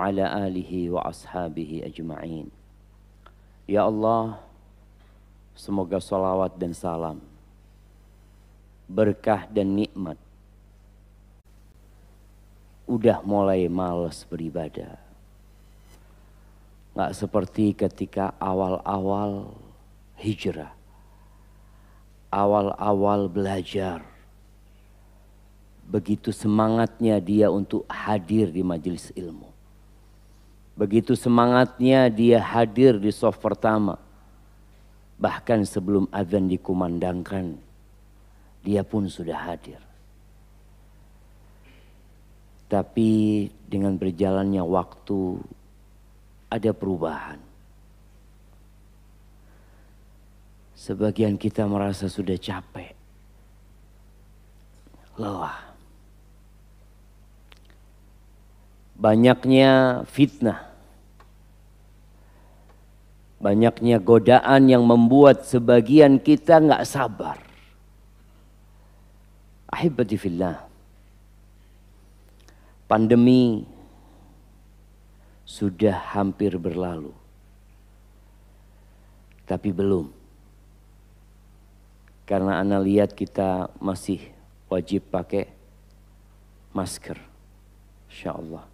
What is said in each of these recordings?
ala alihi wa ashabihi ajma'in. Ya Allah, semoga salawat dan salam, berkah dan nikmat. Udah mulai malas beribadah. Gak seperti ketika awal-awal hijrah, awal-awal belajar. Begitu semangatnya dia untuk hadir di majelis ilmu. Begitu semangatnya dia hadir di shaf pertama. Bahkan sebelum azan dikumandangkan, dia pun sudah hadir. Tapi dengan berjalannya waktu ada perubahan. Sebagian kita merasa sudah capek, lelah. Banyaknya fitnah, banyaknya godaan yang membuat sebagian kita nggak sabar. Ahibati fillah, pandemi sudah hampir berlalu, tapi belum. Karena ana lihat kita masih wajib pakai masker, insya Allah.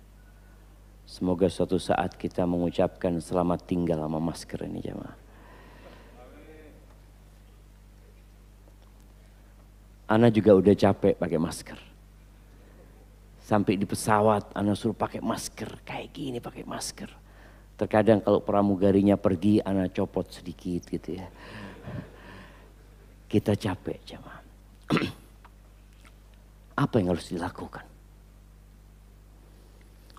Semoga suatu saat kita mengucapkan selamat tinggal sama masker ini jemaah. Ana juga udah capek pakai masker. Sampai di pesawat ana suruh pakai masker, kayak gini pakai masker. Terkadang kalau pramugarinya pergi ana copot sedikit gitu ya. Kita capek jemaah. Apa yang harus dilakukan?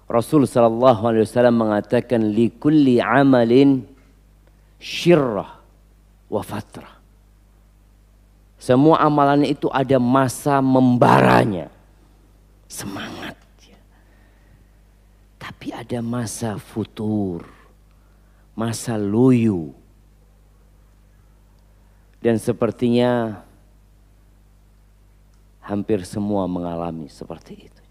Rasul sallallahu alaihi wasallam mengatakan likulli amalin syirrah wa fatrah. Semua amalan itu ada masa membaranya, semangat. Tapi ada masa futur, masa loyo. Dan sepertinya hampir semua mengalami seperti itu.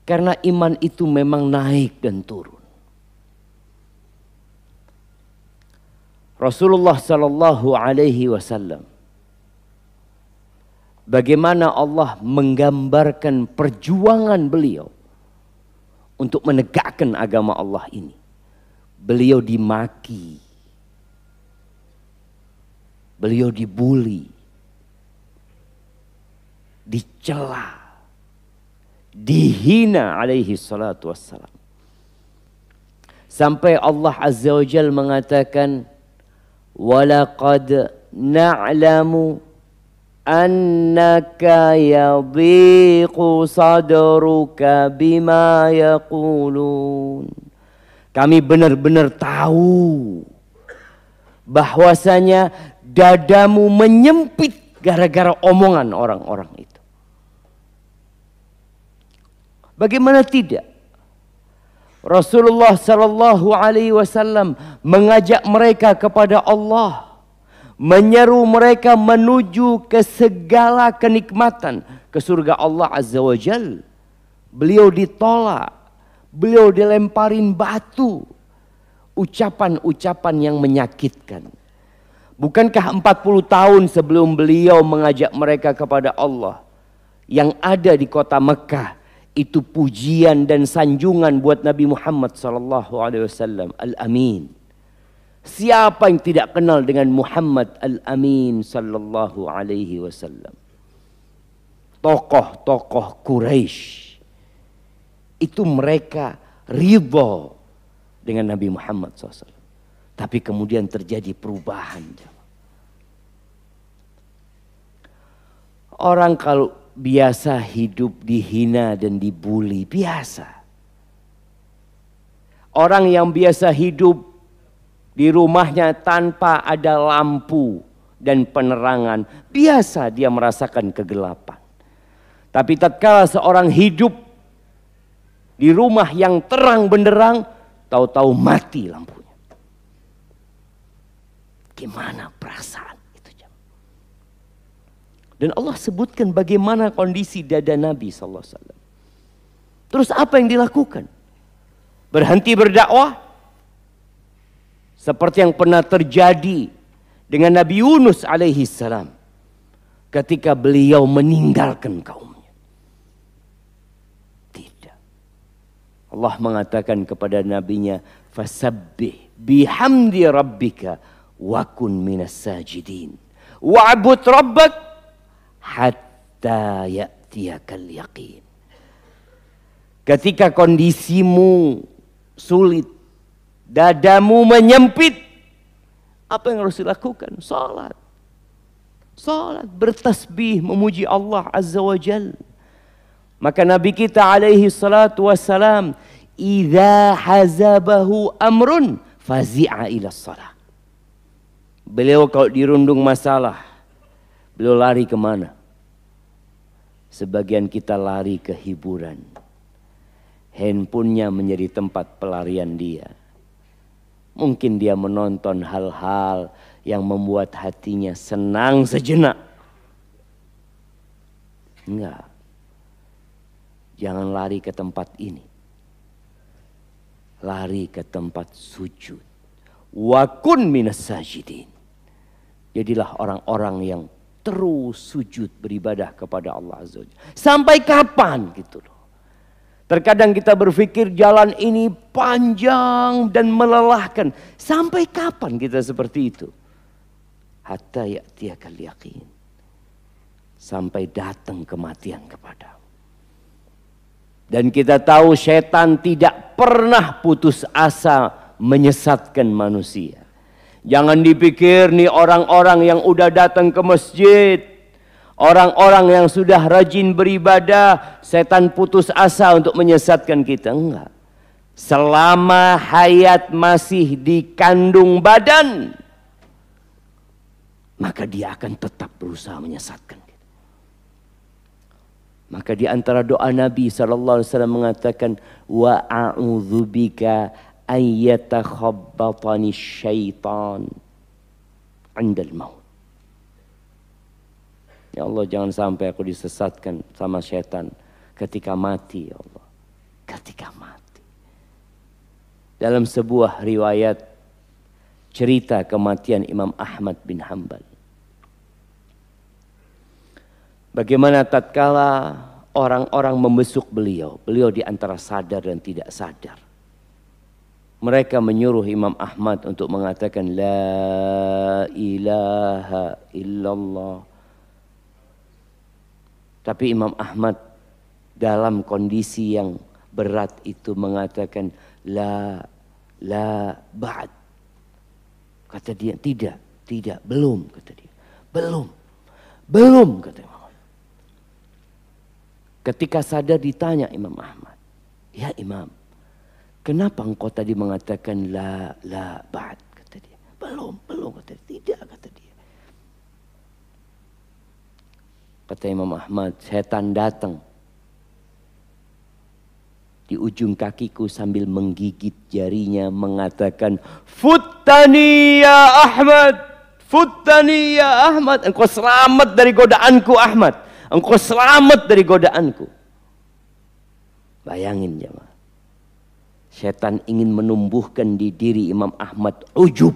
Karena iman itu memang naik dan turun. Rasulullah sallallahu alaihi wasallam, bagaimana Allah menggambarkan perjuangan beliau untuk menegakkan agama Allah ini. Beliau dimaki, beliau dibuli, dicela, dihina alaihi salatu wassalam. Sampai Allah Azza wa Jalla mengatakan, walaqad na'lamu annaka yadhiqu sadruka bima yaqulun. Kami benar-benar tahu bahwasanya dadamu menyempit gara-gara omongan orang-orang itu. Bagaimana tidak? Rasulullah sallallahu alaihi wasallam mengajak mereka kepada Allah, menyeru mereka menuju ke segala kenikmatan, ke surga Allah Azza wa Jalla. Beliau ditolak, beliau dilemparin batu, ucapan-ucapan yang menyakitkan. Bukankah 40 tahun sebelum beliau mengajak mereka kepada Allah, yang ada di kota Mekah itu pujian dan sanjungan buat Nabi Muhammad sallallahu alaihi wasallam, Al-Amin. Siapa yang tidak kenal dengan Muhammad Al-Amin sallallahu alaihi wasallam? Tokoh-tokoh Quraisy itu mereka ridha dengan Nabi Muhammad SAW. Tapi kemudian terjadi perubahan. Orang kalau biasa hidup dihina dan dibuli, biasa. Orang yang biasa hidup di rumahnya tanpa ada lampu dan penerangan, biasa dia merasakan kegelapan. Tapi tatkala seorang hidup di rumah yang terang benderang, tahu-tahu mati lampunya. Gimana perasaan? Dan Allah sebutkan bagaimana kondisi dada Nabi SAW. Terus apa yang dilakukan? berhenti berdakwah. Seperti yang pernah terjadi dengan Nabi Yunus alaihi salam ketika beliau meninggalkan kaumnya. Tidak. Allah mengatakan kepada nabinya, fasabbih bihamdi rabbika wa kun minas sajidin wa'bud rabbak hatta ya'tiyakal yaqin. Ketika kondisimu sulit, dadamu menyempit, apa yang harus dilakukan? Salat. Salat, bertasbih, memuji Allah Azza wa Jal. Maka Nabi kita alaihi salatu wassalam, idza hazabahu amrun fazi'a ila salah. Beliau kalau dirundung masalah, beliau lari kemana? Sebagian kita lari ke hiburan. Handphonenya menjadi tempat pelarian dia. Mungkin dia menonton hal-hal yang membuat hatinya senang sejenak. Enggak. Jangan lari ke tempat ini. Lari ke tempat sujud. Wa kun minas sajidin. Jadilah orang-orang yang terus sujud beribadah kepada Allah Azza wa Jalla. Sampai kapan gitu loh. Terkadang kita berpikir jalan ini panjang dan melelahkan. Sampai kapan kita seperti itu? Hatta ya'tiyakal yaqin. Sampai datang kematian kepadamu. Dan kita tahu setan tidak pernah putus asa menyesatkan manusia. Jangan dipikir nih orang-orang yang udah datang ke masjid, orang-orang yang sudah rajin beribadah, setan putus asa untuk menyesatkan kita. Enggak. Selama hayat masih di kandung badan, maka dia akan tetap berusaha menyesatkan kita. Maka di antara doa Nabi SAW mengatakan, wa a'udzubika ayyatakhabbatani syaitan indal maut. Ya Allah, jangan sampai aku disesatkan sama syaitan ketika mati, ya Allah. Ketika mati. Dalam sebuah riwayat cerita kematian Imam Ahmad bin Hanbal. Bagaimana tatkala orang-orang membesuk beliau. Beliau di antara sadar dan tidak sadar. Mereka menyuruh Imam Ahmad untuk mengatakan la ilaha illallah. Tapi Imam Ahmad dalam kondisi yang berat itu mengatakan la ba'd. Kata dia, tidak, belum, kata dia. Belum, kata Imam Ahmad. Ketika sadar ditanya Imam Ahmad, ya Imam, kenapa engkau tadi mengatakan la ba'd, kata dia. Belum, kata dia. Tidak, kata dia. Kata Imam Ahmad, setan datang di ujung kakiku sambil menggigit jarinya mengatakan, Futtani ya Ahmad, engkau selamat dari godaanku Ahmad. Engkau selamat dari godaanku. Bayangin jemaah. Setan ingin menumbuhkan di diri Imam Ahmad ujub.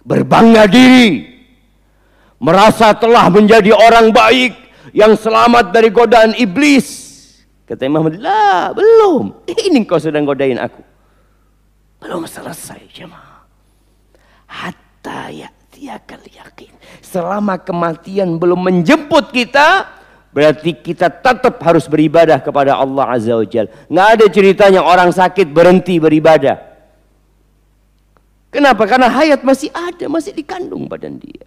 Berbangga diri. Merasa telah menjadi orang baik yang selamat dari godaan iblis. Kata Imam Ahmad, lah belum. Ini kau sedang godain aku. Belum selesai jemaah. Hatta ya'tiyakal yaqin. Selama kematian belum menjemput kita, berarti kita tetap harus beribadah kepada Allah Azza wa Jalla. Nggak ada ceritanya orang sakit berhenti beribadah. Kenapa? Karena hayat masih ada, masih dikandung badan dia.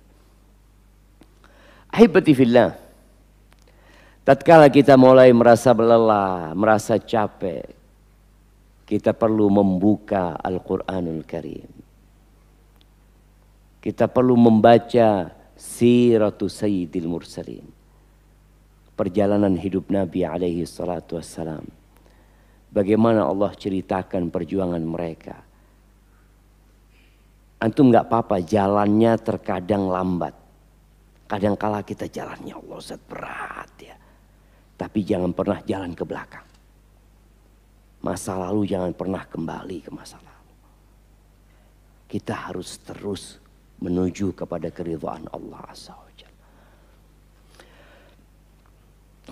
Ahibati fillah. Tatkala kita mulai merasa lelah, merasa capek, kita perlu membuka Al-Quranul Karim. Kita perlu membaca Siratu Sayyidil Mursalin. Perjalanan hidup Nabi alaihi salatu wassalam. Bagaimana Allah ceritakan perjuangan mereka. Antum gak apa-apa jalannya terkadang lambat. Kadangkala kita jalannya Allah Ustaz berat ya. Tapi jangan pernah jalan ke belakang. Masa lalu jangan pernah kembali ke masa lalu. Kita harus terus menuju kepada keridhaan Allah Azza wa Jalla.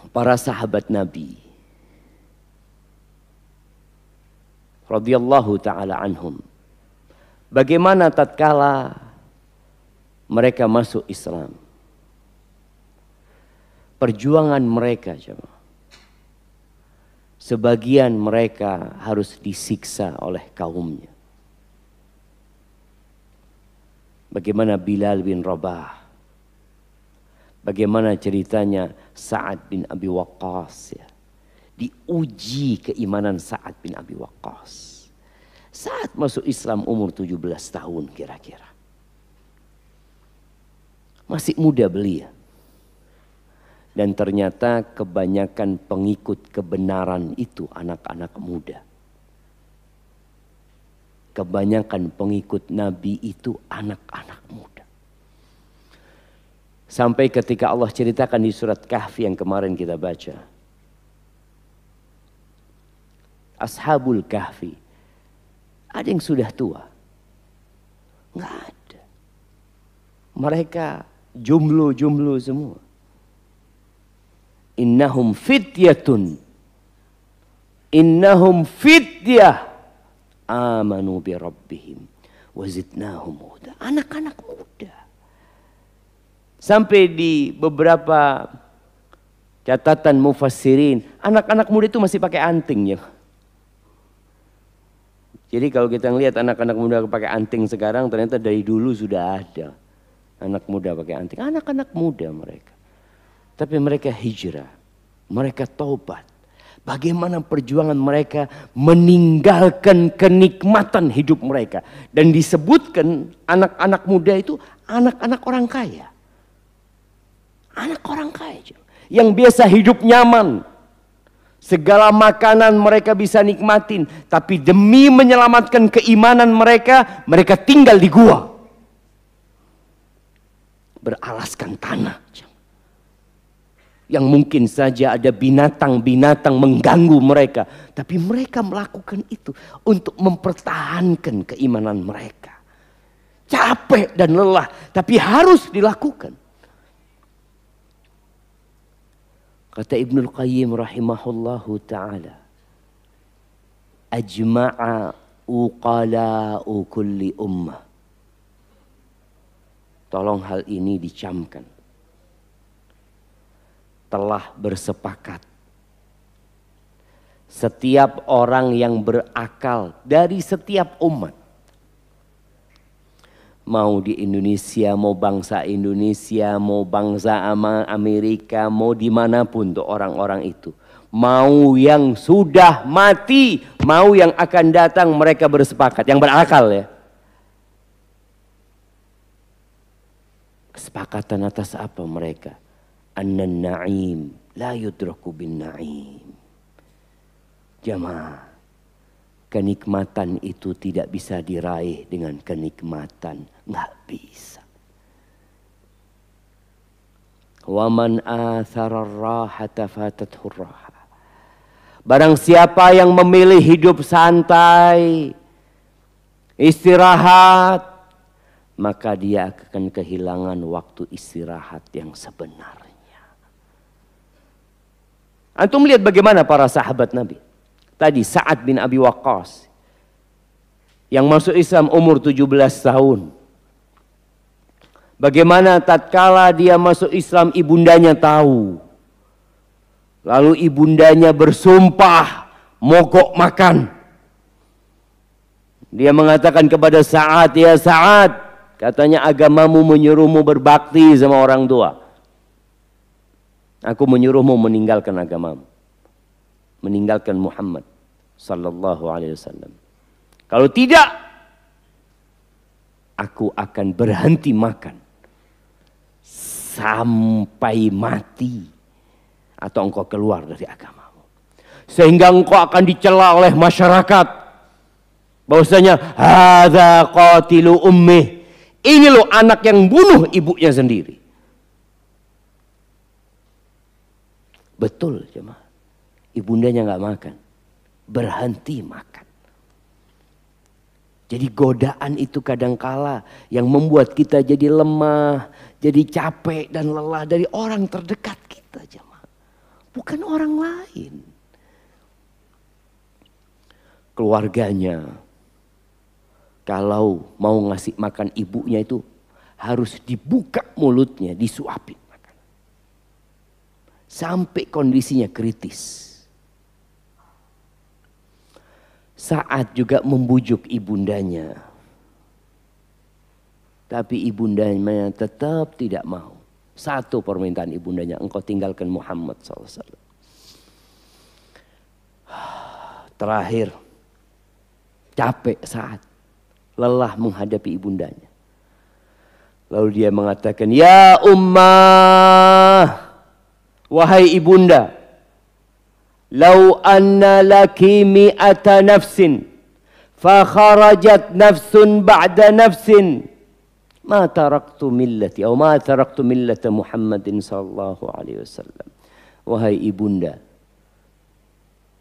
Para sahabat Nabi radhiyallahu taala anhum, bagaimana tatkala mereka masuk Islam, perjuangan mereka, jemaah. Sebagian mereka harus disiksa oleh kaumnya. Bagaimana Bilal bin Rabah, bagaimana ceritanya Sa'ad bin Abi Waqqas, ya. Diuji keimanan Sa'ad bin Abi Waqqas. Saat masuk Islam umur 17 tahun kira-kira. Masih muda belia. Dan ternyata kebanyakan pengikut kebenaran itu anak-anak muda. Kebanyakan pengikut Nabi itu anak-anak muda. Sampai ketika Allah ceritakan di surat Kahfi yang kemarin kita baca. Ashabul Kahfi. Ada yang sudah tua? Enggak ada. Mereka jomblo-jomblo semua. Innahum fityatun. Innahum fityah. Amanu bi rabbihim. Wazidnahum huda. Anak-anak muda. Sampai di beberapa catatan mufassirin. Anak-anak muda itu masih pakai anting ya. Jadi kalau kita lihat anak-anak muda pakai anting sekarang, ternyata dari dulu sudah ada anak muda pakai anting. Anak-anak muda mereka. Tapi mereka hijrah, mereka taubat. Bagaimana perjuangan mereka meninggalkan kenikmatan hidup mereka. Dan disebutkan anak-anak muda itu anak-anak orang kaya. Anak orang kaya. Yang biasa hidup nyaman. Segala makanan mereka bisa nikmatin. Tapi demi menyelamatkan keimanan mereka, mereka tinggal di gua. Beralaskan tanah. Yang mungkin saja ada binatang-binatang mengganggu mereka. Tapi mereka melakukan itu untuk mempertahankan keimanan mereka. Capek dan lelah, tapi harus dilakukan. Kata Ibnul Qayyim rahimahullahu ta'ala. Ajma'a uqala'u kulli ummah. Tolong hal ini dicamkan. Telah bersepakat. Setiap orang yang berakal dari setiap umat. Mau di Indonesia, mau bangsa Indonesia, mau bangsa Amerika, mau dimanapun tuh orang-orang itu. Mau yang sudah mati, mau yang akan datang, mereka bersepakat. Yang berakal ya. Kesepakatan atas apa mereka? Annan na'im la yudraku bin na'im. Jamaah, kenikmatan itu tidak bisa diraih dengan kenikmatan. Nggak bisa. Wa man athara ar-rahata fatathu ar-raha. Barang siapa yang memilih hidup santai, istirahat, maka dia akan kehilangan waktu istirahat yang sebenarnya. Antum lihat bagaimana para sahabat Nabi. Tadi Sa'ad bin Abi Waqqas yang masuk Islam umur 17 tahun. Bagaimana tatkala dia masuk Islam ibundanya tahu. Lalu ibundanya bersumpah mogok makan. Dia mengatakan kepada Sa'ad, ya Sa'ad, katanya agamamu menyuruhmu berbakti sama orang tua. Aku menyuruhmu meninggalkan agamamu. Meninggalkan Muhammad sallallahu alaihi wasallam. Kalau tidak, aku akan berhenti makan sampai mati atau engkau keluar dari agamamu. Sehingga engkau akan dicela oleh masyarakat. Bahwasanya hadza qatilu ummih. Ini loh anak yang bunuh ibunya sendiri. Betul jemaah. Ibundanya nggak makan. berhenti makan. Jadi godaan itu kadangkala yang membuat kita jadi lemah, jadi capek dan lelah dari orang terdekat kita, jemaah. Bukan orang lain. Keluarganya, kalau mau ngasih makan ibunya itu harus dibuka mulutnya, disuapin makan. Sampai kondisinya kritis. Saat juga membujuk ibundanya. Tapi ibundanya tetap tidak mau. Satu permintaan ibundanya, engkau tinggalkan Muhammad SAW. Terakhir, capek saat lelah menghadapi ibundanya. Lalu dia mengatakan, ya ummah, wahai ibunda, lau anna laki mi'ata nafsin fa kharajat nafsun ba'da nafsin ma taraktu millati atau ma taraktu millata Muhammadin sallallahu alaihi wasallam. Wahai ibunda,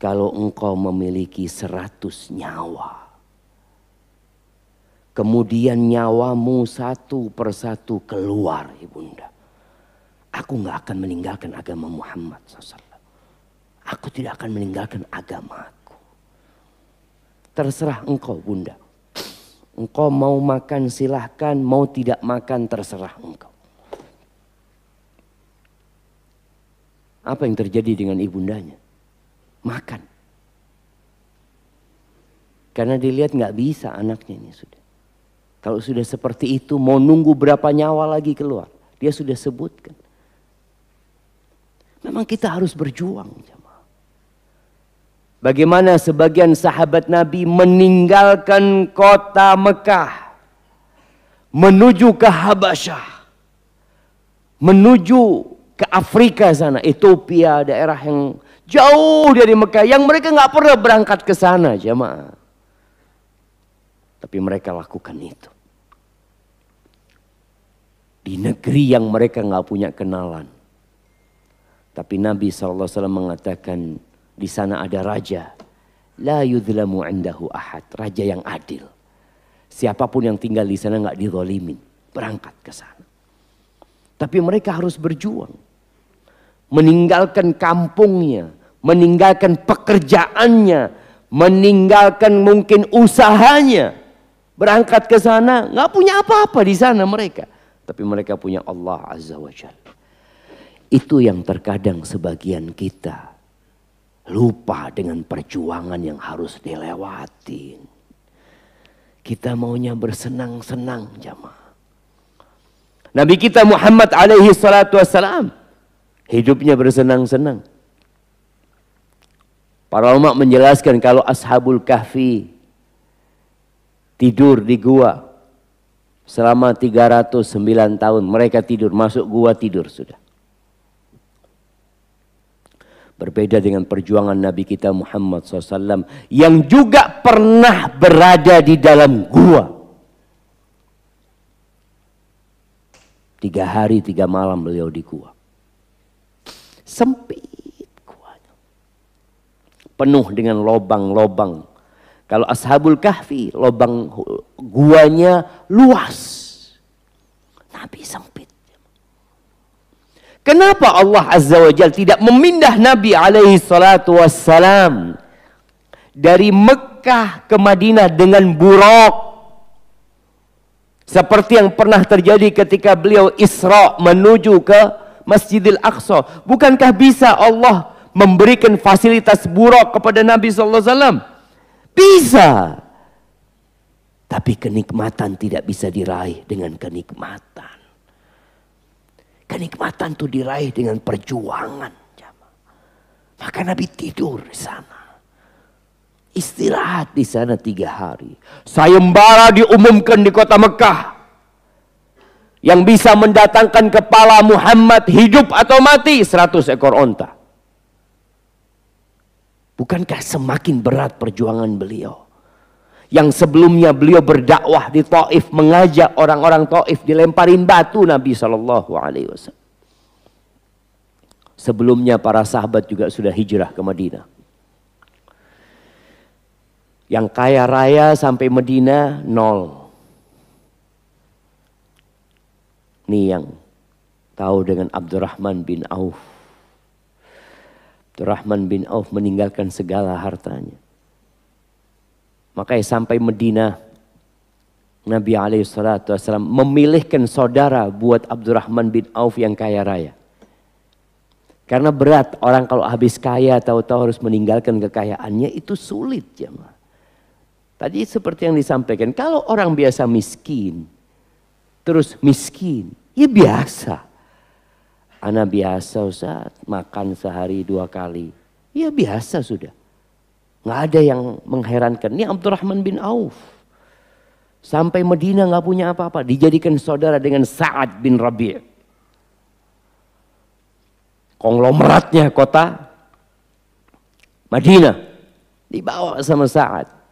kalau engkau memiliki 100 nyawa, kemudian nyawamu satu persatu keluar, ibunda, aku nggak akan meninggalkan agama Muhammad SAW. Aku tidak akan meninggalkan agamaku. Terserah engkau, bunda. Engkau mau makan silahkan, mau tidak makan terserah engkau. Apa yang terjadi dengan ibundanya? Makan. Karena dilihat nggak bisa anaknya ini sudah. Kalau sudah seperti itu mau nunggu berapa nyawa lagi keluar. Dia sudah sebutkan. Memang kita harus berjuang. Bagaimana sebagian sahabat Nabi meninggalkan kota Mekah. Menuju ke Habasyah. Menuju ke Afrika sana. Ethiopia, daerah yang jauh dari Mekah. Yang mereka nggak pernah berangkat ke sana, jemaah. Tapi mereka lakukan itu. Di negeri yang mereka nggak punya kenalan. Tapi Nabi SAW mengatakan, di sana ada raja. La yudhlamu indahu ahad. Raja yang adil. Siapapun yang tinggal di sana nggak dizalimin. Berangkat ke sana. Tapi mereka harus berjuang. Meninggalkan kampungnya. Meninggalkan pekerjaannya. Meninggalkan mungkin usahanya. Berangkat ke sana. Nggak punya apa-apa di sana mereka. Tapi mereka punya Allah Azza wa Jalla. Itu yang terkadang sebagian kita lupa dengan perjuangan yang harus dilewati. Kita maunya bersenang-senang, jamaah. Nabi kita Muhammad alaihi salatu wassalam hidupnya bersenang-senang. Para ulama menjelaskan kalau Ashabul Kahfi tidur di gua selama 309 tahun. Mereka tidur, masuk gua tidur sudah. Berbeda dengan perjuangan Nabi kita Muhammad SAW. Yang juga pernah berada di dalam gua. 3 hari 3 malam beliau di gua. Sempit guanya. Penuh dengan lobang-lobang. Kalau Ashabul Kahfi, lobang guanya luas. Nabi sempit. Kenapa Allah Azza wa Jalla tidak memindah Nabi alaihi salatu wassalam dari Mekah ke Madinah dengan buraq? Seperti yang pernah terjadi ketika beliau Isra menuju ke Masjidil Aqsa. Bukankah bisa Allah memberikan fasilitas buraq kepada Nabi sallallahu alaihi wasallam? Bisa. Tapi kenikmatan tidak bisa diraih dengan kenikmatan. Kenikmatan itu diraih dengan perjuangan. Maka Nabi tidur di sana. Istirahat di sana 3 hari. Sayembara diumumkan di kota Mekah. Yang bisa mendatangkan kepala Muhammad hidup atau mati 100 ekor onta. Bukankah semakin berat perjuangan beliau? Yang sebelumnya beliau berdakwah di Taif, mengajak orang-orang Taif, dilemparin batu Nabi SAW. Sebelumnya para sahabat juga sudah hijrah ke Madinah. Yang kaya raya sampai Medina, 0. Ini yang tahu dengan Abdurrahman bin Auf. Abdurrahman bin Auf meninggalkan segala hartanya. Makanya sampai Medina, Nabi SAW memilihkan saudara buat Abdurrahman bin Auf yang kaya raya. Karena berat orang kalau habis kaya tahu-tahu harus meninggalkan kekayaannya, itu sulit jemaah. Tadi seperti yang disampaikan, kalau orang biasa miskin, terus miskin, ya biasa. Ana biasa Ustaz, makan sehari 2 kali. Ya biasa sudah. Nggak ada yang mengherankan. Ini Abdurrahman bin Auf. Sampai Medina nggak punya apa-apa. Dijadikan saudara dengan Sa'ad bin Rabi'. Konglomeratnya kota Madinah. Dibawa sama Sa'ad.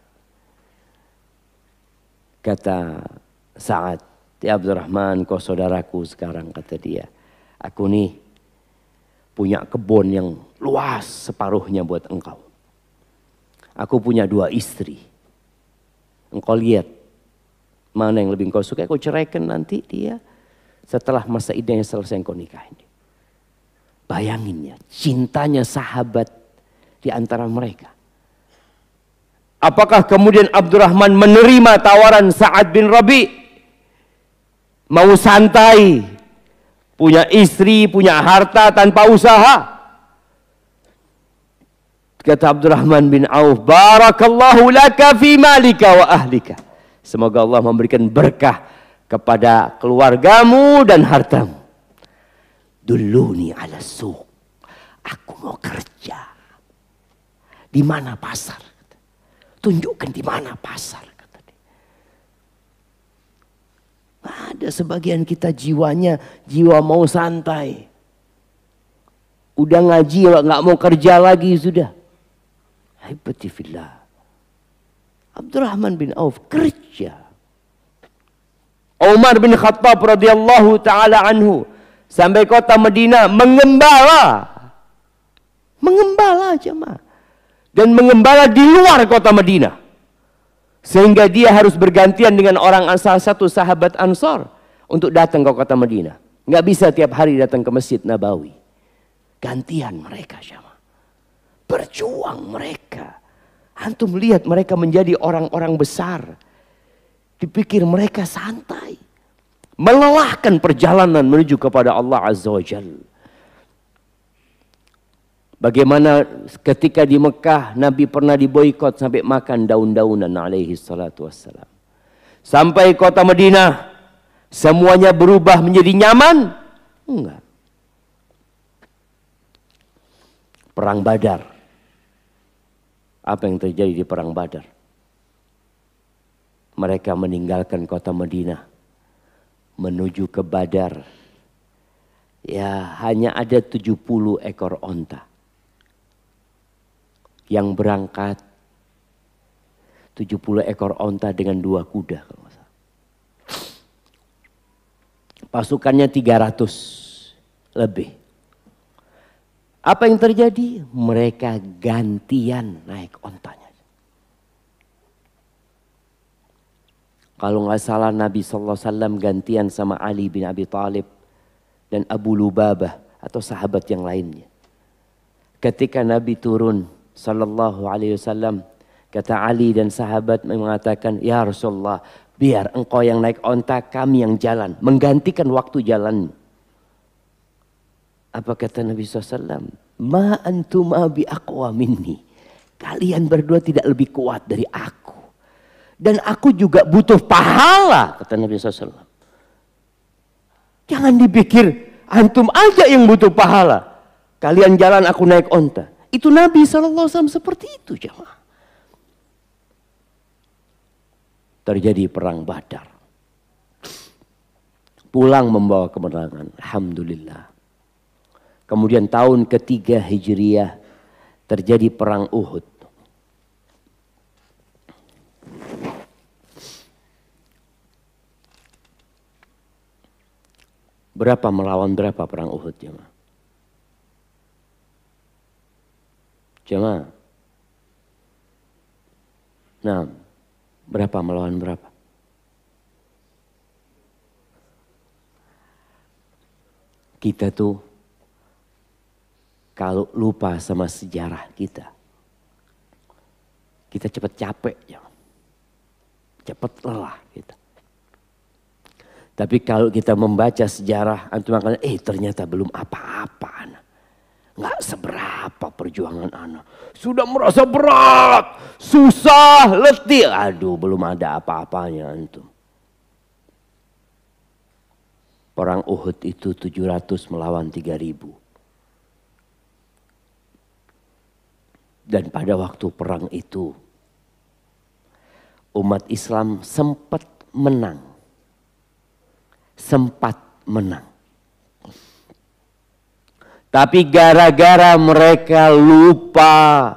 Kata Sa'ad, ya Abdurrahman, kau saudaraku sekarang, kata dia. Aku nih punya kebun yang luas separuhnya buat engkau. Aku punya 2 istri. Engkau lihat mana yang lebih engkau suka, kau ceraikan nanti dia. Setelah masa iddahnya selesai engkau nikahin dia. Bayangin ya, cintanya sahabat di antara mereka. Apakah kemudian Abdurrahman menerima tawaran Sa'ad bin Rabi'? Mau santai, punya istri, punya harta tanpa usaha. Kata Abdurrahman bin Auf, barakallahu laka fi malika wa ahlika. Semoga Allah memberikan berkah kepada keluargamu dan hartamu. Duluni ala suq. Aku mau kerja. Di mana pasar? Tunjukkan di mana pasar, kata dia. Ada sebagian kita jiwanya jiwa mau santai. Udah ngaji nggak mau kerja lagi sudah. Haibatifillah. Abdurrahman bin Auf kerja. Umar bin Khattab radhiyallahu taala anhu sampai kota Madinah mengembala. Mengembala jemaah. Dan mengembala di luar kota Madinah. Sehingga dia harus bergantian dengan salah satu sahabat Ansor untuk datang ke kota Madinah. Nggak bisa tiap hari datang ke Masjid Nabawi. Gantian mereka jemaah. Berjuang mereka. Antum lihat mereka menjadi orang-orang besar. Dipikir mereka santai. Melelahkan perjalanan menuju kepada Allah Azza wa Jalla. Bagaimana ketika di Mekah Nabi pernah diboikot sampai makan daun-daunan alaihi salatu wassalam. Sampai kota Madinah semuanya berubah menjadi nyaman? Enggak. Perang Badar. Apa yang terjadi di perang Badar? Mereka meninggalkan kota Madinah menuju ke Badar. Ya, hanya ada 70 ekor onta yang berangkat, 70 ekor onta dengan 2 kuda. Pasukannya 300 lebih. Apa yang terjadi? Mereka gantian naik ontanya. Kalau nggak salah Nabi SAW gantian sama Ali bin Abi Thalib dan Abu Lubabah atau sahabat yang lainnya. Ketika Nabi turun Sallallahu alaihi wasallam, kata Ali dan sahabat mengatakan, ya Rasulullah, biar engkau yang naik onta, kami yang jalan, menggantikan waktu jalan. Apa kata Nabi SAW? Ma antuma bi aqwa minni. Kalian berdua tidak lebih kuat dari aku. Dan aku juga butuh pahala, kata Nabi SAW. Jangan dipikir antum aja yang butuh pahala. Kalian jalan, aku naik onta. Itu Nabi SAW seperti itu jemaah. Terjadi perang Badar. Pulang membawa kemenangan. Alhamdulillah. Kemudian tahun ketiga Hijriyah terjadi perang Uhud. Berapa melawan berapa perang Uhud jemaah? Jemaah. Nah, berapa melawan berapa? Kita tuh kalau lupa sama sejarah kita cepat capek ya. Cepat lelah kita. Tapi kalau kita membaca sejarah, antum akan ternyata belum apa-apa. Nggak seberapa perjuangan anak. Sudah merasa berat, susah, letih. Aduh, belum ada apa-apanya antum. Perang Uhud itu 700 melawan 3000. Dan pada waktu perang itu, umat Islam sempat menang. Tapi gara-gara mereka lupa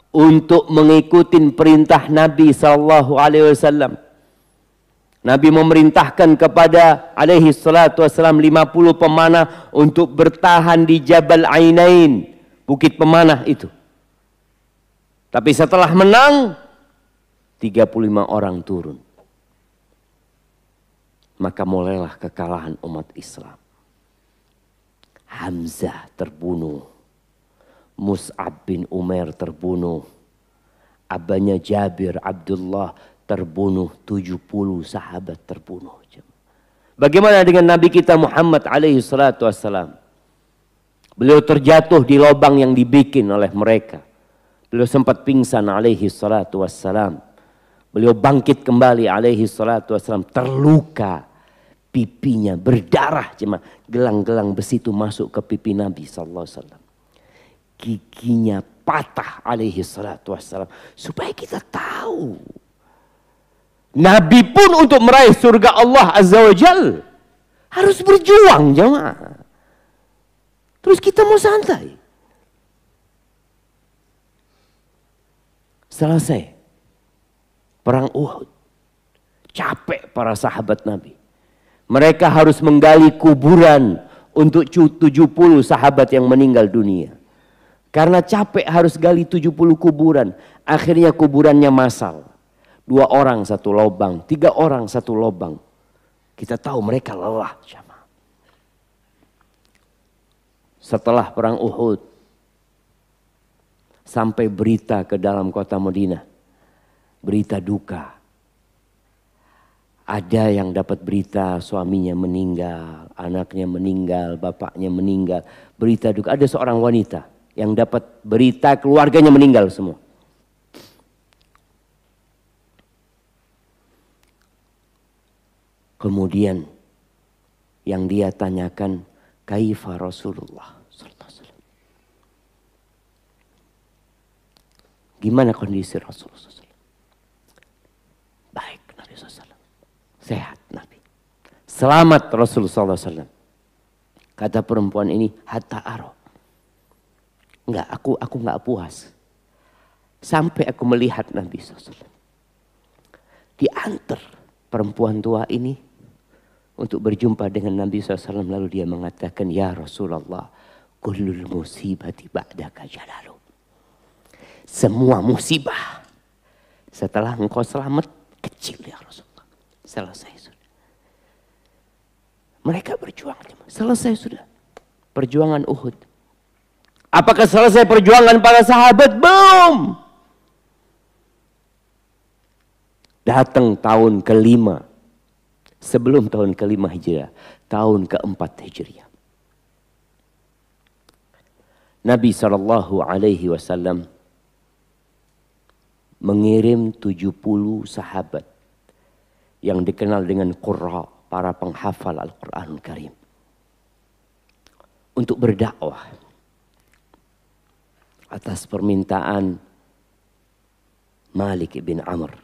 untuk mengikuti perintah Nabi SAW. Nabi memerintahkan kepada alaihi salatu wassalam 50 pemanah untuk bertahan di Jabal Ainain, bukit pemanah itu. Tapi setelah menang, 35 orang turun. Maka mulailah kekalahan umat Islam. Hamzah terbunuh. Mus'ab bin Umair terbunuh. Abahnya Jabir Abdullah terbunuh. 70 sahabat terbunuh. Bagaimana dengan Nabi kita Muhammad alaihi salatu wassalam? Beliau terjatuh di lubang yang dibikin oleh mereka. Beliau sempat pingsan alaihi salatu wassalam. Beliau bangkit kembali alaihi salatu wassalam, terluka. Pipinya berdarah, cuma gelang-gelang besi itu masuk ke pipi Nabi sallallahu alaihi wasallam. Giginya patah alaihi salatu wassalam. Supaya kita tahu, Nabi pun untuk meraih surga Allah azza wa jal harus berjuang jemaah. Terus kita mau santai. Selesai perang Uhud, capek para sahabat Nabi. Mereka harus menggali kuburan untuk 70 sahabat yang meninggal dunia. Karena capek harus gali 70 kuburan. Akhirnya kuburannya massal. 2 orang 1 lubang, 3 orang 1 lubang. Kita tahu mereka lelah. Setelah perang Uhud, sampai berita ke dalam kota Madinah. Berita duka. Ada yang dapat berita suaminya meninggal, anaknya meninggal, bapaknya meninggal. Berita duka. Ada seorang wanita yang dapat berita keluarganya meninggal semua. Kemudian yang dia tanyakan, kaifa Rasulullah sallallahu alaihi wasallam? Gimana kondisi Rasulullah SAW? Baik Nabi SAW. Sehat Nabi. Selamat Rasulullah SAW. Kata perempuan ini, hatta aro. Enggak, aku enggak puas. Sampai aku melihat Nabi SAW. Diantar perempuan tua ini untuk berjumpa dengan Nabi SAW. Lalu dia mengatakan, ya Rasulullah, kullul musibati ba'daka jalalu. Semua musibah setelah engkau selamat kecil ya Rasulullah. Selesai sudah. Mereka berjuang. Selesai sudah. Perjuangan Uhud. Apakah selesai perjuangan para sahabat? Belum. Datang tahun ke-5. Sebelum tahun ke-5 Hijriah. Tahun ke-4 Hijriah. Nabi SAW mengirim 70 sahabat yang dikenal dengan qurra, para penghafal Al-Quranul Karim, untuk berdakwah atas permintaan Malik bin Amr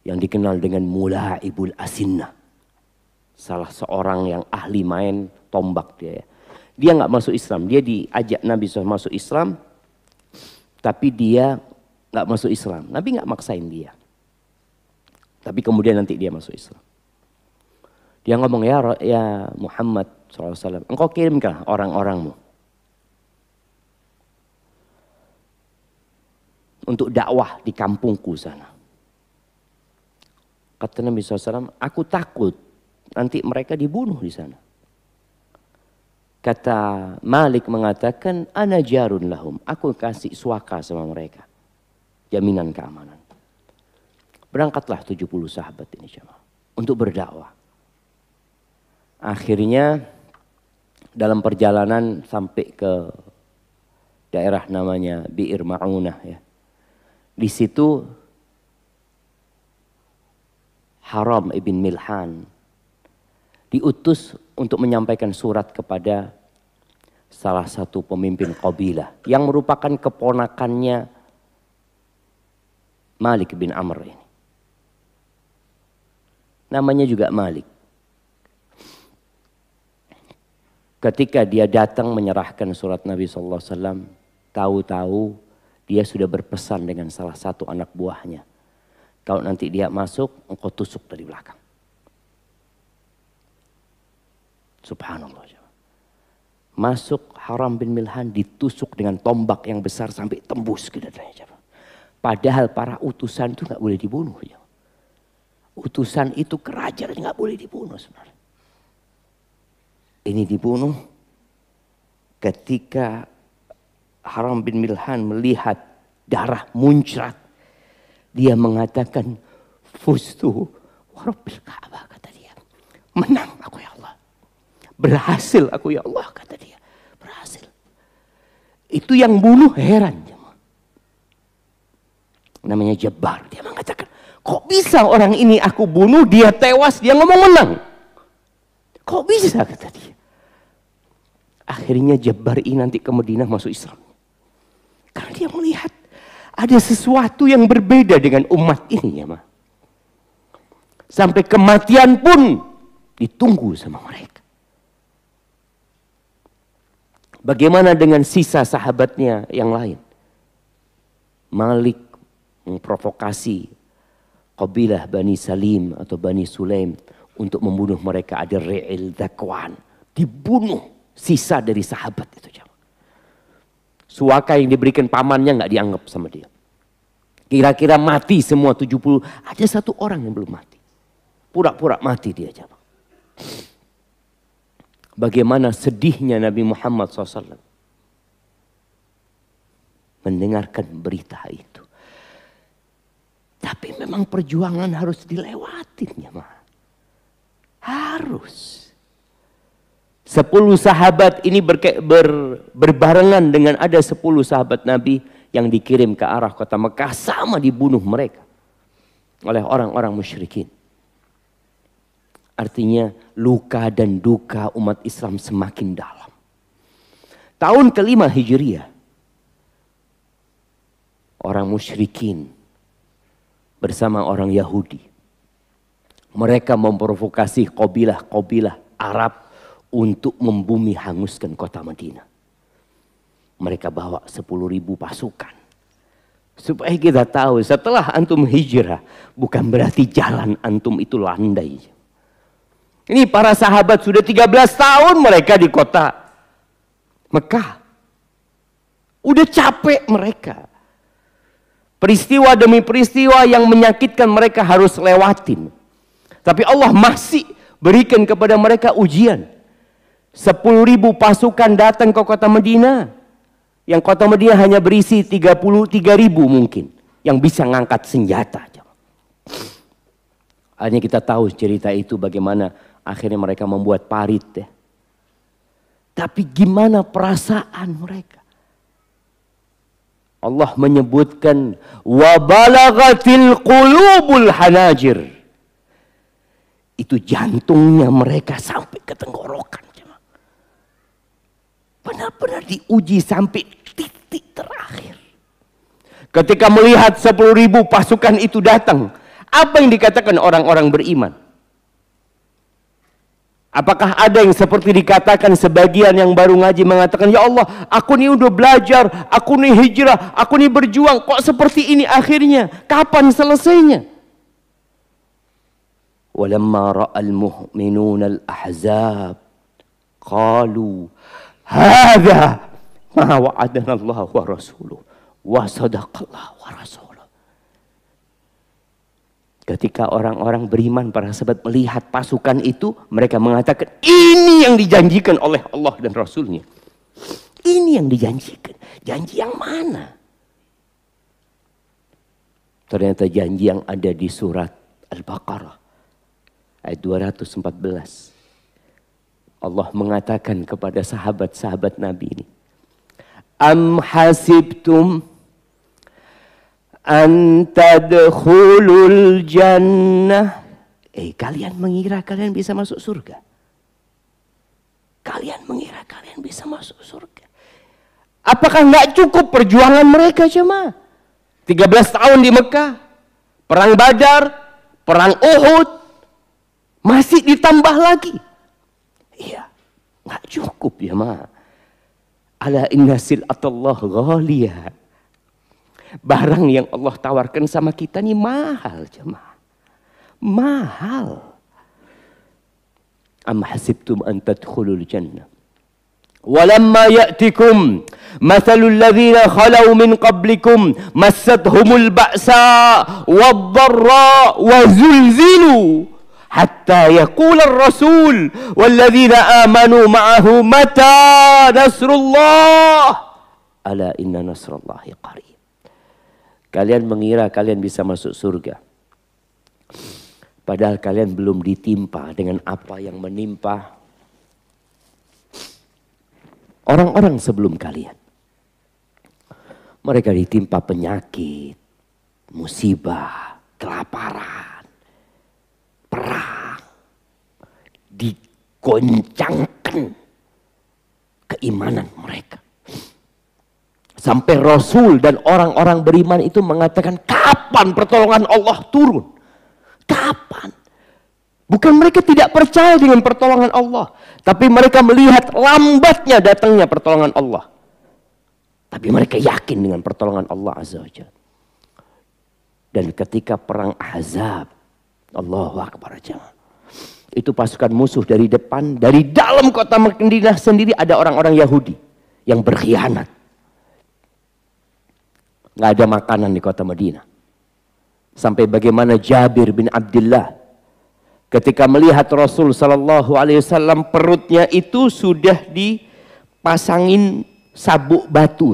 yang dikenal dengan Mula'ibul Asinnah, salah seorang yang ahli main tombak dia. Dia nggak masuk Islam, dia diajak Nabi SAW masuk Islam, tapi dia nggak masuk Islam. Nabi nggak maksain dia. Tapi kemudian nanti dia masuk Islam. Dia ngomong, ya Muhammad SAW, engkau kirimkan orang-orangmu. untuk dakwah di kampungku sana. Kata Nabi SAW, aku takut nanti mereka dibunuh di sana. Kata Malik mengatakan, ana jarun lahum, aku kasih suaka sama mereka. Jaminan keamanan. Berangkatlah 70 sahabat ini jemaah untuk berdakwah. Akhirnya dalam perjalanan sampai ke daerah namanya Bi'ir Ma'unah ya. Di situ Haram ibn Milhan diutus untuk menyampaikan surat kepada salah satu pemimpin qabilah yang merupakan keponakannya Malik bin Amr ini. Namanya juga Malik. Ketika dia datang menyerahkan surat Nabi SAW, tahu-tahu dia sudah berpesan dengan salah satu anak buahnya. Kalau nanti dia masuk, engkau tusuk dari belakang. Subhanallah. Masuk Haram bin Milhan ditusuk dengan tombak yang besar sampai tembus ke dadanya. Padahal para utusan itu nggak boleh dibunuh. Utusan itu kerajaan nggak boleh dibunuh sebenarnya. Ini dibunuh ketika Haram bin Milhan melihat darah muncrat. Dia mengatakan, fustu warabbil Ka'bah, kata dia. Menang aku ya Allah. Berhasil aku ya Allah, kata dia. Berhasil. Itu yang bunuh heran. Namanya Jabbar. Dia mengatakan, kok bisa orang ini aku bunuh, dia tewas, dia ngomong menang. Kok bisa, kata dia. Akhirnya Jabbar ini nanti ke Madinah masuk Islam. Karena dia melihat ada sesuatu yang berbeda dengan umat ini ya, sampai kematian pun ditunggu sama mereka. Bagaimana dengan sisa sahabatnya yang lain? Malik memprovokasi qabilah Bani Salim atau Bani Sulaim untuk membunuh mereka. Ada Ri'il Dzakwan, dibunuh sisa dari sahabat itu. Suaka yang diberikan pamannya nggak dianggap sama dia. Kira-kira mati semua 70. Ada satu orang yang belum mati. Pura-pura mati dia. Bagaimana sedihnya Nabi Muhammad SAW mendengarkan berita itu. Tapi memang perjuangan harus dilewatin ya, harus. 10 sahabat ini berbarengan dengan ada 10 sahabat Nabi yang dikirim ke arah kota Mekah, sama dibunuh mereka oleh orang-orang musyrikin. Artinya luka dan duka umat Islam semakin dalam. Tahun ke-5 Hijriah, orang musyrikin bersama orang Yahudi, mereka memprovokasi kabilah-kabilah Arab untuk membumi hanguskan kota Madinah. Mereka bawa 10.000 pasukan. Supaya kita tahu setelah antum hijrah, bukan berarti jalan antum itu landai. Ini para sahabat sudah 13 tahun mereka di kota Mekah. Udah capek mereka. Peristiwa demi peristiwa yang menyakitkan mereka harus lewatin. Tapi Allah masih berikan kepada mereka ujian. 10.000 pasukan datang ke kota Madinah. Yang kota Madinah hanya berisi 33.000 mungkin. Yang bisa ngangkat senjata. Akhirnya kita tahu cerita itu bagaimana akhirnya mereka membuat parit. Ya. Tapi gimana perasaan mereka? Allah menyebutkan wabalagatil qulubul hanajir. Itu jantungnya mereka sampai ke tenggorokan. Benar-benar diuji sampai titik terakhir. Ketika melihat 10.000 pasukan itu datang, apa yang dikatakan orang-orang beriman? Apakah ada yang seperti dikatakan sebagian yang baru ngaji mengatakan, ya Allah, aku ini udah belajar, aku ini hijrah, aku ini berjuang, kok seperti ini akhirnya? Kapan selesainya? Walamma ra'al mu'minuna al-ahzab qalu hadza ma wa'adana Allah wa rasuluh wa sadaqallahu wa rasuluh. Ketika orang-orang beriman, para sahabat melihat pasukan itu, mereka mengatakan, ini yang dijanjikan oleh Allah dan Rasulnya. Ini yang dijanjikan. Janji yang mana? Ternyata janji yang ada di surat Al-Baqarah ayat 214. Allah mengatakan kepada sahabat-sahabat Nabi ini, am hasibtum an tadkhulul jannah. Kalian mengira kalian bisa masuk surga? Kalian mengira kalian bisa masuk surga? Apakah nggak cukup perjuangan mereka jemaah? 13 tahun di Mekah, perang Badar, perang Uhud, masih ditambah lagi. Iya, nggak cukup jemaah. Ala inna sil'atallah ghaliyah. Barang yang Allah tawarkan sama kita ini mahal jemaah. Mahal. Am hasibtum an tadkhulul jannah walamma ya'tikum mathalul ladzina khalau min qablikum massathumul ba'sa wadh-dharra wa zulzilu hatta yaqula ar-rasul walladzina amanu ma'ahu mata nasrullah ala inna nasrallahi qarib. Kalian mengira kalian bisa masuk surga, padahal kalian belum ditimpa dengan apa yang menimpa orang-orang sebelum kalian. Mereka ditimpa penyakit, musibah, kelaparan, perang. Digoncangkan keimanan mereka. Sampai Rasul dan orang-orang beriman itu mengatakan, kapan pertolongan Allah turun? Kapan? Bukan mereka tidak percaya dengan pertolongan Allah, tapi mereka melihat lambatnya datangnya pertolongan Allah. Tapi mereka yakin dengan pertolongan Allah Azza wa Jalla. Dan ketika perang Ahzab, Allahu Akbar jemaah, itu pasukan musuh dari depan, dari dalam kota Madinah sendiri ada orang-orang Yahudi yang berkhianat. Nggak ada makanan di kota Madinah. Sampai bagaimana Jabir bin Abdullah ketika melihat Rasul Sallallahu Alaihi Wasallam, perutnya itu sudah dipasangin sabuk batu.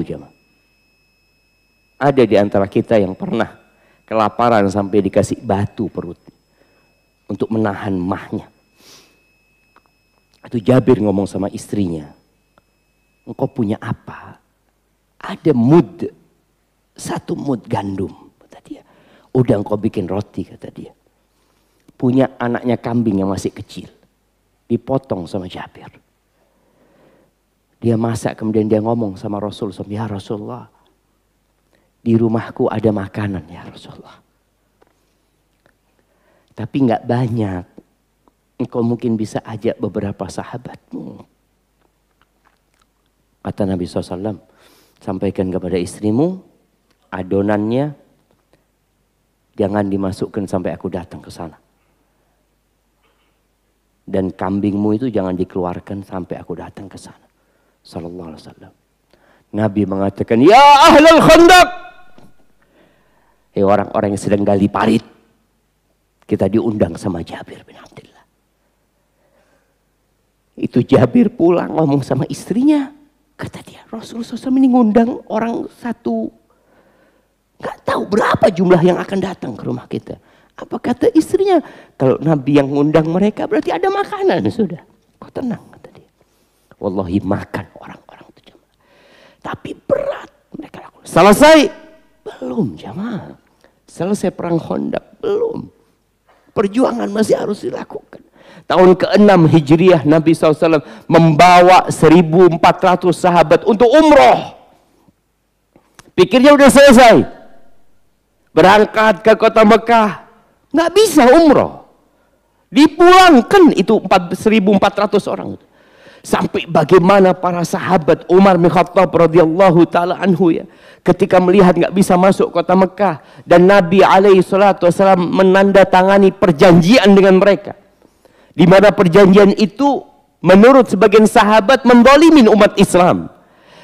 Ada di antara kita yang pernah kelaparan sampai dikasih batu perut untuk menahan mahnya. Itu Jabir ngomong sama istrinya, engkau punya apa? Ada mud, 1 mud gandum, kata dia. Udah engkau bikin roti, kata dia. Punya anaknya kambing yang masih kecil, dipotong sama Jabir. Dia masak, kemudian dia ngomong sama Rasul, ya Rasulullah, di rumahku ada makanan ya Rasulullah, tapi nggak banyak. Engkau mungkin bisa ajak beberapa sahabatmu. Kata Nabi SAW, sampaikan kepada istrimu, adonannya jangan dimasukkan sampai aku datang ke sana. Dan kambingmu itu jangan dikeluarkan sampai aku datang ke sana. Sallallahu alaihi wasallam. Nabi mengatakan, ya ahlal khandaq, hei orang-orang yang sedang gali parit, kita diundang sama Jabir bin Abdullah. Itu Jabir pulang ngomong sama istrinya, kata dia, Rasulullah SAW ini ngundang orang satu, gak tahu berapa jumlah yang akan datang ke rumah kita. Apa kata istrinya? Kalau Nabi yang ngundang mereka berarti ada makanan sudah. Kau tenang, kata dia. Wallahi makan orang-orang itu jemaah. Tapi berat mereka lakukan. Selesai? Belum jemaah. Selesai perang Khandaq? Belum. Perjuangan masih harus dilakukan. Tahun ke-6 Hijriah Nabi SAW membawa 1.400 sahabat untuk umroh. Pikirnya udah selesai. Berangkat ke kota Mekah. Nggak bisa umroh. Dipulangkan itu 1.400 orang. Sampai bagaimana para sahabat Umar bin Khattab radhiyallahu taala anhu ya, ketika melihat nggak bisa masuk kota Mekah dan Nabi alaihi salatu wasallam menandatangani perjanjian dengan mereka, di mana perjanjian itu menurut sebagian sahabat mendolimin umat Islam.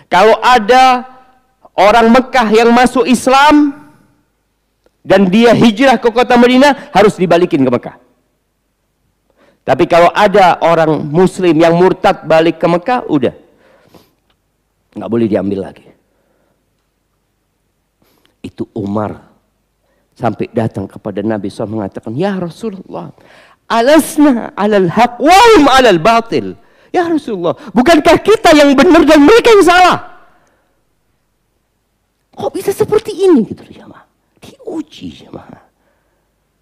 Kalau ada orang Mekah yang masuk Islam dan dia hijrah ke kota Madinah harus dibalikin ke Mekah. Tapi kalau ada orang Muslim yang murtad balik ke Mekah, udah nggak boleh diambil lagi. Itu Umar sampai datang kepada Nabi SAW mengatakan, ya Rasulullah, alasna alal haq wa hum alal batil. Ya Rasulullah, bukankah kita yang benar dan mereka yang salah? Kok bisa seperti ini gitu jemaah? Diuji jemaah.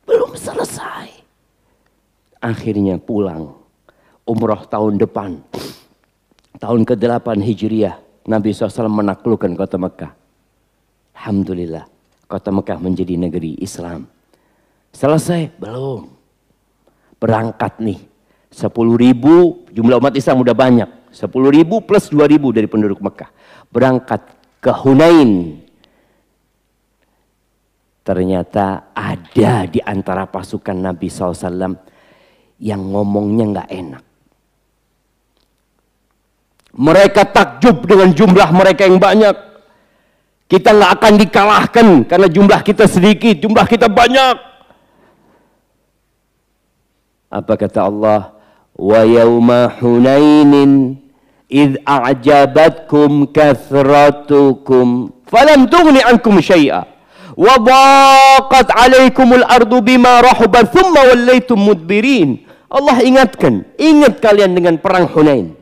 Belum selesai. Akhirnya pulang. Umrah tahun depan. Tahun ke-8 Hijriah. Nabi SAW menaklukkan kota Mekah. Alhamdulillah. Kota Mekah menjadi negeri Islam. Selesai? Belum. Berangkat nih. 10.000 jumlah umat Islam udah banyak. 10.000 plus 2.000 dari penduduk Mekah. Berangkat ke Hunain. Ternyata ada di antara pasukan Nabi SAW yang ngomongnya nggak enak. Mereka takjub dengan jumlah mereka yang banyak. Kita nggak akan dikalahkan karena jumlah kita sedikit, jumlah kita banyak. Apa kata Allah? Wa yauma Hunainin id a'jabatkum kathratukum falam tughni ankum syai'a wa daqat 'alaikumul ardu bima rahabat thumma wallaytum mudbirin. Allah ingatkan, ingat kalian dengan perang Hunain.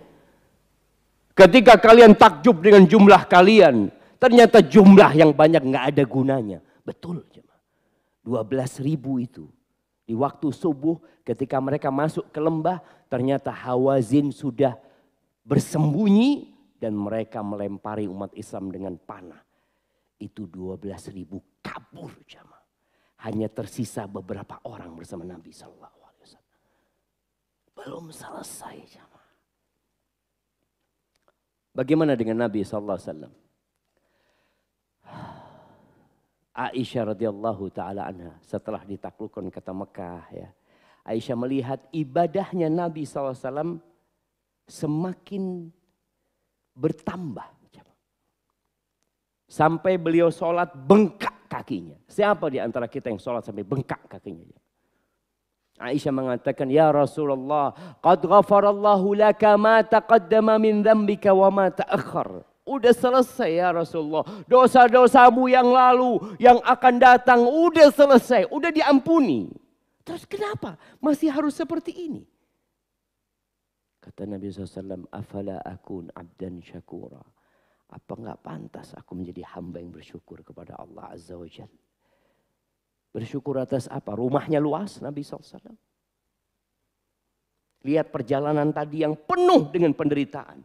Ketika kalian takjub dengan jumlah kalian, ternyata jumlah yang banyak nggak ada gunanya. Betul, 12.000 itu. Di waktu subuh ketika mereka masuk ke lembah, ternyata Hawazin sudah bersembunyi dan mereka melempari umat Islam dengan panah. Itu 12.000 kabur jamaah. Hanya tersisa beberapa orang bersama Nabi SAW. Belum selesai jamaah. Bagaimana dengan Nabi SAW? Aisyah radhiyallahu taala anha setelah ditaklukkan kota Mekah ya. Aisyah melihat ibadahnya Nabi SAW semakin bertambah. Sampai beliau sholat bengkak kakinya. Siapa di antara kita yang sholat sampai bengkak kakinya? Aisyah mengatakan, ya Rasulullah, qad ghafarallahu laka ma taqaddama min dzambika wa ma ta'akhkhar. Udah selesai ya Rasulullah. Dosa-dosamu yang lalu, yang akan datang, udah selesai. Udah diampuni. Terus kenapa masih harus seperti ini? Kata Nabi SAW, afala akun abdan syakura. Apa enggak pantas aku menjadi hamba yang bersyukur kepada Allah Azza wa Jalla? Bersyukur atas apa? Rumahnya luas Nabi SAW. Lihat perjalanan tadi yang penuh dengan penderitaan.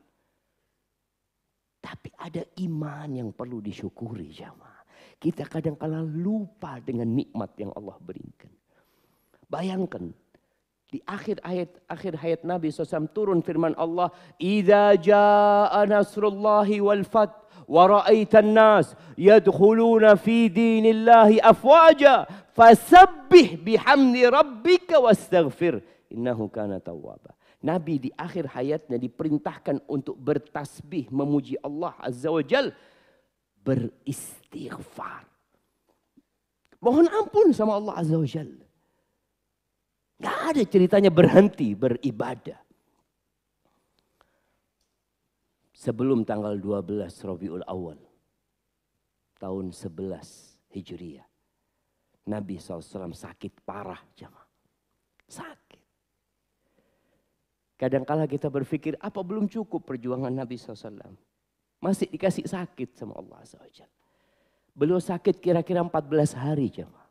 Tapi ada iman yang perlu disyukuri jamaah. Kita kadang-kala lupa dengan nikmat yang Allah berikan. Bayangkan di akhir hayat Nabi SAW turun firman Allah, "Idza jaa nasrullahi wal fath wa ra'aitan nas yadkhuluna fi dinillahi afwaja fasabbih bihamdi rabbika wastaghfir innahu kana tawwaba." Nabi di akhir hayatnya diperintahkan untuk bertasbih memuji Allah Azza wa Jal, beristighfar. Mohon ampun sama Allah Azza wa Jal. Gak ada ceritanya berhenti beribadah. Sebelum tanggal 12 Rabiul Awal tahun 11 Hijriah, Nabi SAW sakit parah jamaah. Sakit. Kadang-kala kita berpikir, apa belum cukup perjuangan Nabi SAW? Masih dikasih sakit sama Allah SWT. Beliau sakit kira-kira 14 hari jamaah.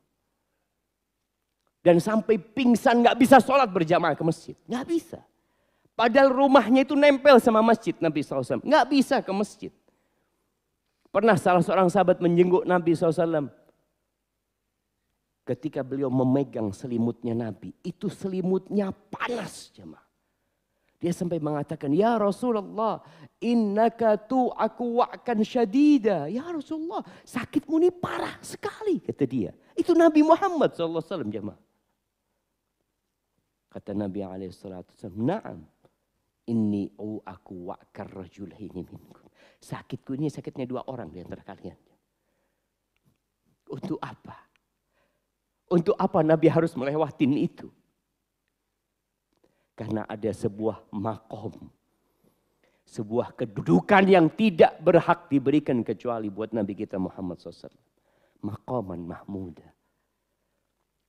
Dan sampai pingsan gak bisa sholat berjamaah ke masjid. Gak bisa. Padahal rumahnya itu nempel sama masjid Nabi SAW. Gak bisa ke masjid. Pernah salah seorang sahabat menjenguk Nabi SAW. Ketika beliau memegang selimutnya Nabi. Itu selimutnya panas jamaah. Dia sampai mengatakan, ya Rasulullah, innaka tu'aku wa'kan syadida. Ya Rasulullah, sakitmu ini parah sekali, kata dia. Itu Nabi Muhammad SAW jemaah. Kata Nabi SAW, na'am, inni u'aku wa'kan rajul hini minkum. Sakitku ini sakitnya 2 orang di antara kalian. Untuk apa? Untuk apa Nabi harus melewatin itu? Karena ada sebuah makom. Sebuah kedudukan yang tidak berhak diberikan kecuali buat Nabi kita Muhammad SAW. Maqaman mahmuda.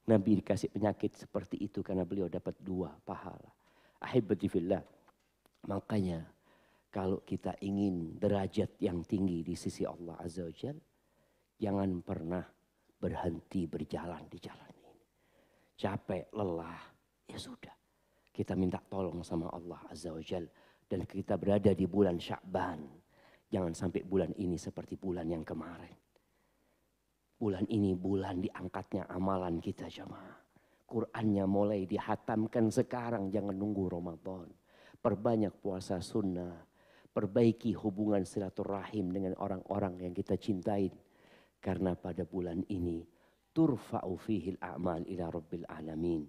Nabi dikasih penyakit seperti itu karena beliau dapat 2 pahala. Ahibati fillah. Makanya kalau kita ingin derajat yang tinggi di sisi Allah Azza wa Jalla, jangan pernah berhenti berjalan di jalan ini. Capek, lelah, ya sudah. Kita minta tolong sama Allah Azza wa Jalla. Dan kita berada di bulan Sya'ban. Jangan sampai bulan ini seperti bulan yang kemarin. Bulan ini bulan diangkatnya amalan kita jamaah. Qur'annya mulai dihatamkan sekarang, jangan nunggu Ramadan. Perbanyak puasa sunnah. Perbaiki hubungan silaturahim dengan orang-orang yang kita cintai. Karena pada bulan ini turfa'u fihil a'mal ila rabbil alamin.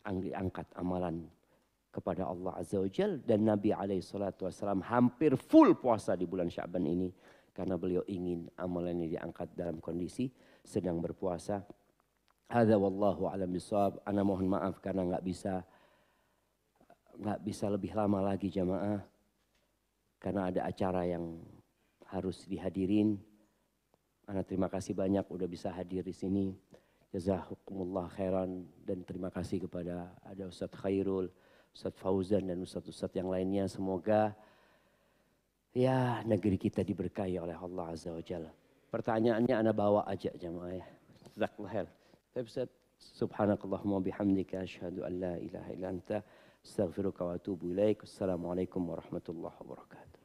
Diangkat amalan kepada Allah Azza wa Jal. Dan Nabi SAW hampir full puasa di bulan Sya'ban ini. Karena beliau ingin amalan ini diangkat dalam kondisi sedang berpuasa. Hadza wallahu a'lam bishawab. Ana mohon maaf karena nggak bisa lebih lama lagi jamaah. Karena ada acara yang harus dihadirin. Ana terima kasih banyak udah bisa hadir di sini. Jazakumullah khairan. Dan terima kasih kepada ada Ustadz Khairul, Ustadz Fauzan dan Ustadz-Ustadz yang lainnya. Semoga ya negeri kita diberkahi oleh Allah Azza wa Jalla. Pertanyaannya Anda bawa aja jamaah ya. Jazakallah khair. Ustaz, subhanakallahumma bihamdika asyhadu an la ilaha illa anta astaghfiruka wa atubu ilaik. Assalamualaikum warahmatullahi wabarakatuh.